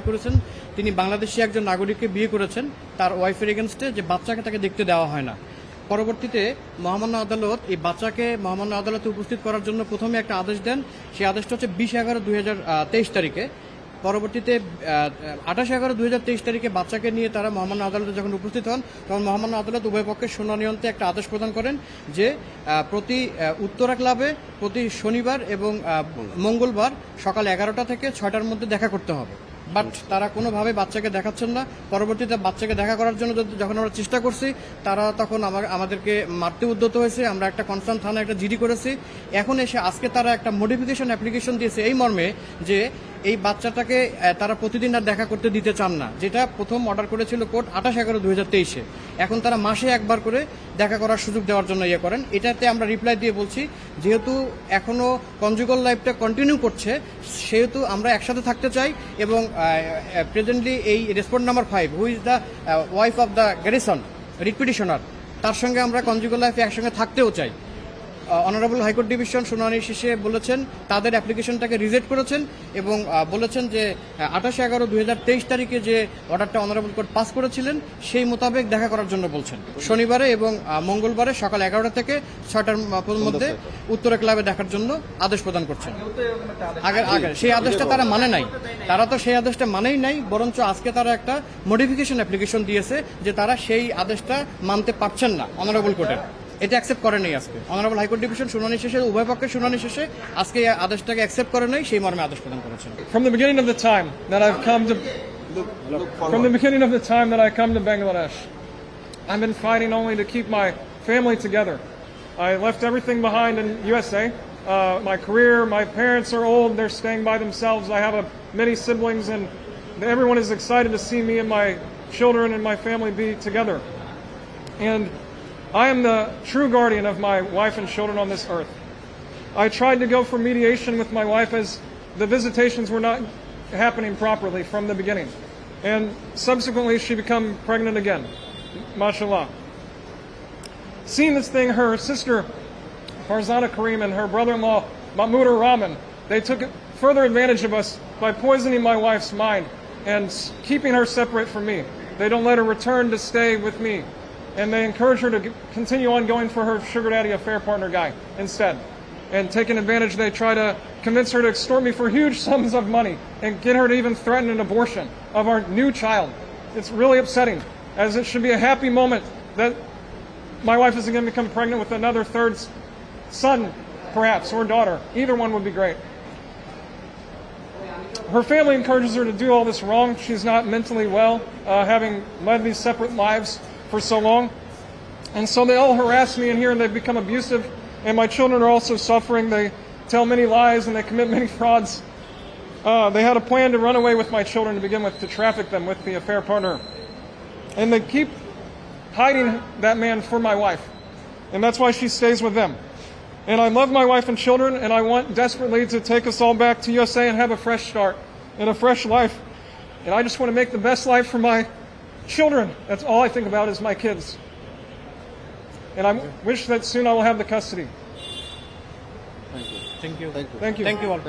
করেছেন তিনি বাংলাদেশি একজন নাগরিককে বিয়ে করেছেন তার ওয়াইফের এগেনস্টে যে বাচ্চাকে তাকে দেখতে দেওয়া হয় না। পরবর্তীতে মহামান্য আদালত এই বাচ্চাকে মহামান্য আদালতে উপস্থিত করার জন্য প্রথমে একটা আদেশ দেন। সেই আদেশটা হচ্ছে 20/11/2023 তারিখে। পরবর্তীতে 28/11/2023 তারিখে বাচ্চাকে নিয়ে তারা মহামান্য আদালতে যখন উপস্থিত হন তখন মহামান্য আদালত উভয় পক্ষের শুনানি অন্তে একটা আদেশ প্রদান করেন যে প্রতি উত্তরা ক্লাবে প্রতি শনিবার এবং মঙ্গলবার সকাল 11টা থেকে 6টার মধ্যে দেখা করতে হবে। বাট তারা কোনোভাবে বাচ্চাকে দেখাচ্ছেন না। পরবর্তীতে বাচ্চাকে দেখা করার জন্য যখন আমরা চেষ্টা করছি তারা তখন আমাদেরকে মারতে উদ্যত হয়েছে। আমরা একটা কনসার্ন থানায় একটা জিডি করেছি। এখন এসে আজকে তারা একটা মডিফিকেশন অ্যাপ্লিকেশন দিয়েছে এই মর্মে যে এই বাচ্চাটাকে তারা প্রতিদিন আর দেখা করতে দিতে চান না, যেটা প্রথম অর্ডার করেছিল কোর্ট 28/11/2023। এখন তারা মাসে একবার করে দেখা করার সুযোগ দেওয়ার জন্য ইয়ে করেন। এটাতে আমরা রিপ্লাই দিয়ে বলছি যেহেতু এখনও কনজুগাল লাইফটা কন্টিনিউ করছে সেহেতু আমরা একসাথে থাকতে চাই এবং প্রেজেন্টলি এই respond number 5 who is the wife of the garrison writ petitioner তার সঙ্গে আমরা কনজুগাল লাইফে একসঙ্গে থাকতেও চাই। অনারেবল হাইকোর্ট ডিভিশন শুনানি শেষে বলেছেন তাদের অ্যাপ্লিকেশনটাকে রিজেক্ট করেছেন এবং বলেছেন যে 28/11/2023 তারিখে যে অর্ডারটা অনারেবল কোর্ট পাস করেছিলেন সেই মোতাবেক দেখা করার জন্য বলছেন। শনিবারে এবং মঙ্গলবারে সকাল 11টা থেকে 6টার মধ্যে উত্তরা ক্লাবে দেখার জন্য আদেশ প্রদান করছেন। আগে সেই আদেশটা তারা মানে নাই, তারা তো সেই আদেশটা মানেই নাই, বরঞ্চ আজকে তারা একটা মডিফিকেশন অ্যাপ্লিকেশন দিয়েছে যে তারা সেই আদেশটা মানতে পারছেন না অনারেবল কোর্টের। এটা অ্যাকসেপ্ট করে নেই আজকে অনারেবল হাইকোর্ট ডিভিশন শুনানি শেষে উভয় পক্ষের শুনানি শেষে আজকে এই আদেশটাকে অ্যাকসেপ্ট করে নেই, সেই মর্মে আদেশ প্রদান করেছেন। From the beginning of the time that I've come to Bangladesh, I've been fighting only to keep my family together. I left everything behind in USA. My career, my parents are old, they're staying by themselves. I have many siblings and everyone is excited to see me and my children and my family be together. And I am the true guardian of my wife and children on this earth. I tried to go for mediation with my wife as the visitations were not happening properly from the beginning. And subsequently she became pregnant again, mashallah. Seeing this thing, her sister Farzana Karim and her brother-in-law Mahmoud Rahman, they took further advantage of us by poisoning my wife's mind and keeping her separate from me. They don't let her return to stay with me. And they encourage her to continue on going for her sugar daddy affair partner guy instead. And taking advantage, they try to convince her to extort me for huge sums of money and get her to even threaten an abortion of our new child. It's really upsetting, as it should be a happy moment that my wife is going to become pregnant with another third son, perhaps, or daughter. Either one would be great. Her family encourages her to do all this wrong. She's not mentally well, having led these separate lives for so long, and so they all harass me in here and they've become abusive, and my children are also suffering. They tell many lies and they commit many frauds. They had a plan to run away with my children to begin with, to traffic them with the affair partner, and they keep hiding that man for my wife, and that's why she stays with them. And I love my wife and children, and I want desperately to take us all back to USA and have a fresh start and a fresh life, and I just want to make the best life for my children. That's all I think about is my kids. And I wish that soon I will have the custody. Thank you. Thank you. Thank you all.